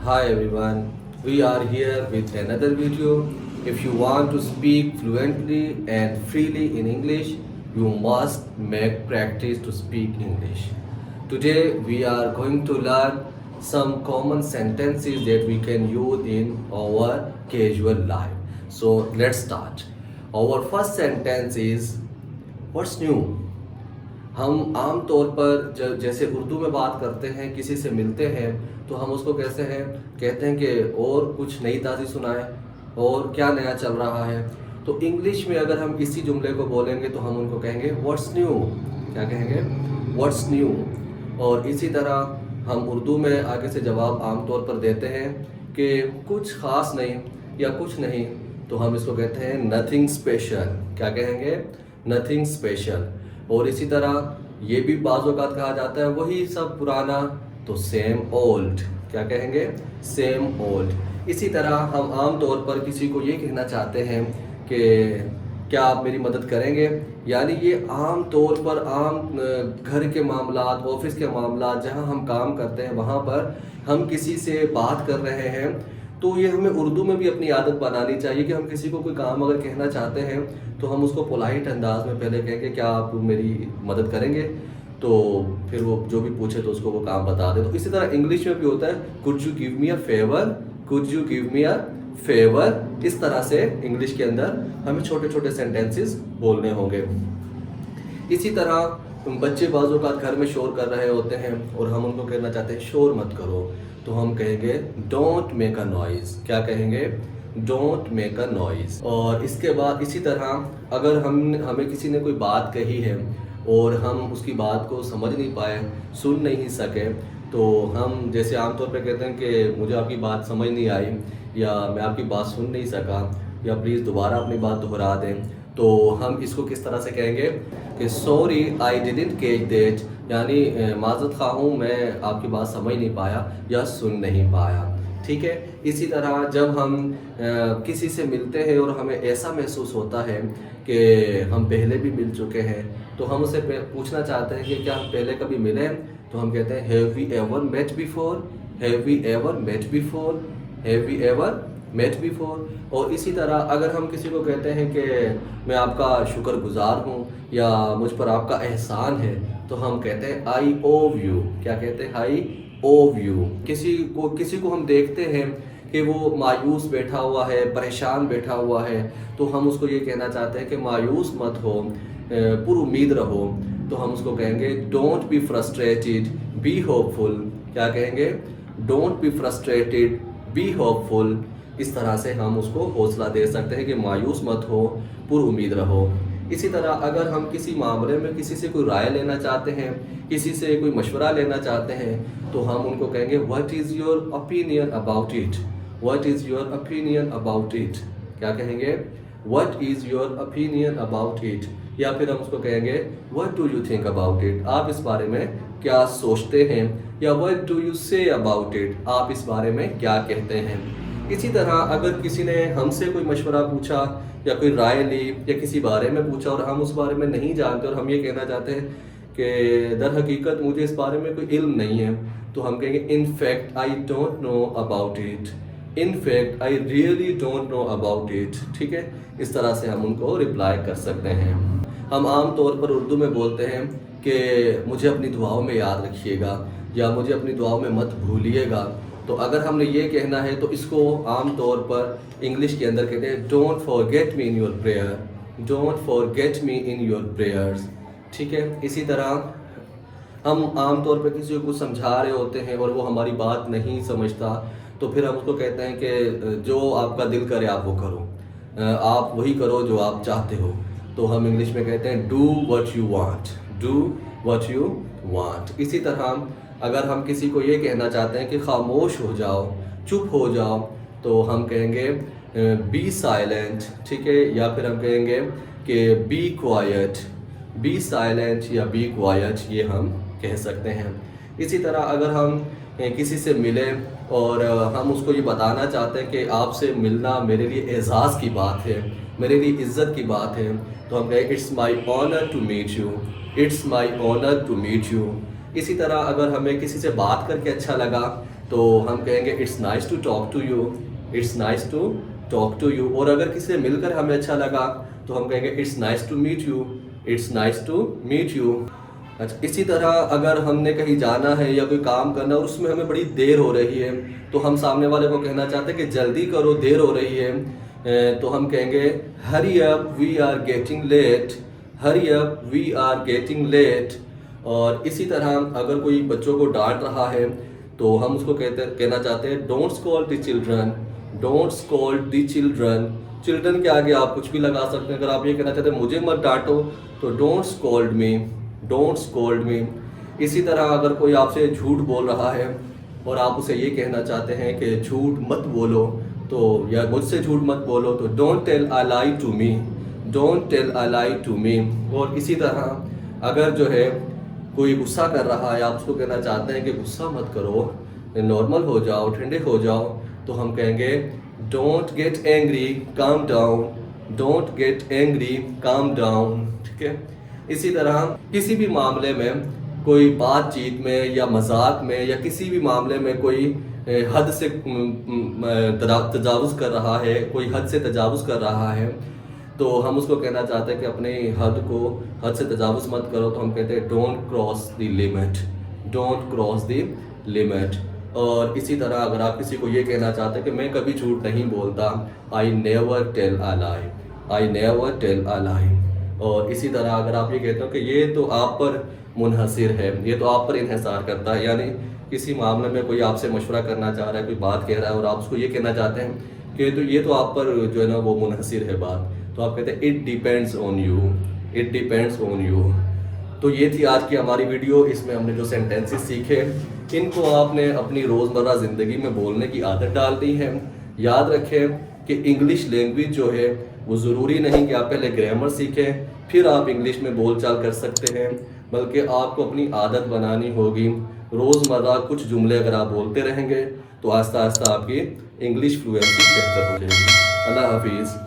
Hi everyone, we are here with another video. If you want to speak fluently and freely in English, you must make practice to speak English. Today we are going to learn some common sentences that we can use in our casual life. So let's start. Our first sentence is what's new? हम आम तौर पर जैसे उर्दू में बात करते हैं, किसी से मिलते हैं तो हम उसको कैसे हैं कहते हैं कि और कुछ नई ताज़ी सुनाए, और क्या नया चल रहा है। तो इंग्लिश में अगर हम इसी जुमले को बोलेंगे तो हम उनको कहेंगे व्हाट्स न्यू। क्या कहेंगे? What's new. और इसी तरह हम उर्दू में आगे से जवाब आम तौर पर देते हैं कि कुछ ख़ास नहीं या कुछ नहीं, तो हम इसको कहते हैं नथिंग स्पेशल। क्या कहेंगे? Nothing special. और इसी तरह ये भी बाज़ औक़ात कहा जाता है वही सब पुराना, तो सेम ओल्ड। क्या कहेंगे? Same old. इसी तरह हम आम तौर पर किसी को ये कहना चाहते हैं कि क्या आप मेरी मदद करेंगे, यानी ये आम तौर पर आम घर के मामलात, ऑफिस के मामलात, जहाँ हम काम करते हैं वहाँ पर हम किसी से बात कर रहे हैं, तो ये हमें उर्दू में भी अपनी आदत बनानी चाहिए कि हम किसी को कोई काम अगर कहना चाहते हैं तो हम उसको पोलाइट अंदाज में पहले कहेंगे क्या आप मेरी मदद करेंगे, तो फिर वो जो भी पूछे तो उसको वो काम बता दे। तो इसी तरह इंग्लिश में भी होता है could you give me a favour, could you give me a favour. इस तरह से इंग्लिश के अंदर हमें छोटे छोटे सेंटेंसेस बोलने होंगे। इसी तरह बच्चे बाज़ औक़ात घर में शोर कर रहे होते हैं और हम उनको कहना चाहते हैं शोर मत करो, तो हम कहेंगे डोंट मेक अ नॉइज़। क्या कहेंगे? Don't make a noise. और इसके बाद इसी तरह अगर हमें किसी ने कोई बात कही है और हम उसकी बात को समझ नहीं पाए, सुन नहीं सके, तो हम जैसे आमतौर पे कहते हैं कि मुझे आपकी बात समझ नहीं आई, या मैं आपकी बात सुन नहीं सका, या प्लीज़ दोबारा अपनी बात दोहरा दें, तो हम इसको किस तरह से कहेंगे कि sorry I didn't catch that, यानी माज़रत ख़्वाह हूँ मैं आपकी बात समझ नहीं पाया या सुन नहीं पाया। ठीक है। इसी तरह जब हम किसी से मिलते हैं और हमें ऐसा महसूस होता है कि हम पहले भी मिल चुके हैं, तो हम उससे पूछना चाहते हैं कि क्या हम पहले कभी मिले, तो हम कहते हैं have we ever met before, have we ever met before, have we ever met before. और इसी तरह अगर हम किसी को कहते हैं कि मैं आपका शुक्रगुजार हूँ या मुझ पर आपका एहसान है, तो हम कहते हैं आई ओव यू। क्या कहते हैं? आई ओव यू। किसी को हम देखते हैं कि वो मायूस बैठा हुआ है, परेशान बैठा हुआ है, तो हम उसको ये कहना चाहते हैं कि मायूस मत हो, पुरुमीद रहो, तो हम उसको कहेंगे don't be frustrated, be hopeful. क्या कहेंगे? Don't be frustrated, be hopeful. इस तरह से हम उसको हौसला दे सकते हैं कि मायूस मत हो, पुरुमीद रहो। इसी तरह अगर हम किसी मामले में किसी से कोई राय लेना चाहते हैं, किसी से कोई मशवरा लेना चाहते हैं, तो हम उनको कहेंगे what is your opinion about it, what is your opinion about it. क्या कहेंगे? What is your opinion about it. या फिर हम उसको कहेंगे what do you think about it, आप इस बारे में क्या सोचते हैं, या what do you say about it, आप इस बारे में क्या कहते हैं। इसी तरह अगर किसी ने हमसे कोई मशवरा पूछा या कोई राय ली या किसी बारे में पूछा और हम उस बारे में नहीं जानते और हम ये कहना चाहते हैं कि दर हकीकत मुझे इस बारे में कोई इल्म नहीं है, तो हम कहेंगे in fact I don't know about it, in fact I really don't know about it. ठीक है। इस तरह से हम उनको रिप्लाई कर सकते हैं। हम आम तौर पर उर्दू में बोलते हैं कि मुझे अपनी दुआओं में याद रखिएगा या मुझे अपनी दुआओं में मत भूलिएगा। तो अगर हमने ये कहना है तो इसको आम तौर पर इंग्लिश के अंदर कहते हैं don't forget me in your prayer, don't forget me in your prayers. ठीक है। इसी तरह हम आम तौर पर किसी को कुछ समझा रहे होते हैं और वो हमारी बात नहीं समझता, तो फिर हम उसको कहते हैं कि जो आपका दिल करे आप वो करो, आप वही करो जो आप चाहते हो। तो हम इंग्लिश में कहते हैं do what you want, do what you want. इसी तरह अगर हम किसी को ये कहना चाहते हैं कि खामोश हो जाओ, चुप हो जाओ, तो हम कहेंगे बी साइलेंट। ठीक है। या फिर हम कहेंगे कि बी क्वाइट, बी साइलेंट या बी क्वाइट, ये हम कह सकते हैं। इसी तरह अगर हम किसी से मिलें और हम उसको ये बताना चाहते हैं कि आपसे मिलना मेरे लिए एजाज़ की बात है, मेरे लिए इज़्ज़त की बात है, तो हम कहें it's my honour to meet you, it's my honour to meet you. इसी तरह अगर हमें किसी से बात करके अच्छा लगा تو ہم کہیں گے it's nice to talk to you, it's nice to talk to you. اور اگر کسی سے مل کر ہمیں اچھا لگا تو ہم کہیں گے it's nice to meet you, it's nice to meet you. اچھا، اسی طرح اگر ہم نے کہیں جانا ہے یا کوئی کام کرنا ہے اور اس میں ہمیں بڑی دیر ہو رہی ہے تو ہم سامنے والے کو کہنا چاہتے ہیں کہ جلدی کرو، دیر ہو رہی ہے، تو ہم کہیں گے hurry up we are getting late, hurry up we are getting late. اور اسی طرح اگر کوئی بچوں کو ڈانٹ رہا ہے تو ہم اس کو کہنا چاہتے ہیں don't scold the children, don't scold the children. Children کے آگے آپ کچھ بھی لگا سکتے ہیں. اگر آپ یہ کہنا چاہتے ہیں مجھے مت ڈانٹو تو don't scold me, don't scold me. اسی طرح اگر کوئی آپ سے جھوٹ بول رہا ہے اور آپ اسے یہ کہنا چاہتے ہیں کہ جھوٹ مت بولو تو، یا مجھ سے جھوٹ مت بولو تو don't tell a lie to me, don't tell a lie to می. اور اسی طرح اگر جو ہے کوئی غصہ کر رہا ہے، آپ اس کو کہنا چاہتے ہیں کہ غصہ مت کرو، نارمل ہو جاؤ، ٹھنڈے ہو جاؤ، تو ہم کہیں گے don't get angry calm down, don't get angry calm down. ٹھیک ہے. اسی طرح کسی بھی معاملے میں، کوئی بات چیت میں یا مذاق میں یا کسی بھی معاملے میں کوئی حد سے تجاوز کر رہا ہے، کوئی حد سے تجاوز کر رہا ہے تو ہم اس کو کہنا چاہتے ہیں کہ اپنی حد سے تجاوز مت کرو، تو ہم کہتے ہیں don't cross the limit, don't cross the limit. اور اسی طرح اگر آپ کسی کو یہ کہنا چاہتے ہیں کہ میں کبھی جھوٹ نہیں بولتا، آئی نیور ٹیل اے لائی، آئی نیور ٹیل اے لائی. اور اسی طرح اگر آپ یہ کہتے ہو کہ یہ تو آپ پر منحصر ہے، یہ تو آپ پر انحصار کرتا ہے، یعنی کسی معاملے میں کوئی آپ سے مشورہ کرنا چاہ رہا ہے، کوئی بات کہہ رہا ہے اور آپ اس کو یہ کہنا چاہتے ہیں کہ تو یہ تو آپ پر جو ہے نا وہ منحصر ہے بات، تو آپ کہتے ہیں it depends on you, it depends on you. تو یہ تھی آج کی ہماری ویڈیو. اس میں ہم نے جو سینٹینسز سیکھے ان کو آپ نے اپنی روزمرہ زندگی میں بولنے کی عادت ڈال دی ہے. یاد رکھیں کہ انگلش لینگویج جو ہے وہ ضروری نہیں کہ آپ پہلے گرامر سیکھیں پھر آپ انگلش میں بول چال کر سکتے ہیں، بلکہ آپ کو اپنی عادت بنانی ہوگی. روزمرہ کچھ جملے اگر آپ بولتے رہیں گے تو آہستہ آہستہ آپ کی انگلش فلوئنسی بہتر ہو جائے گی. اللہ حافظ.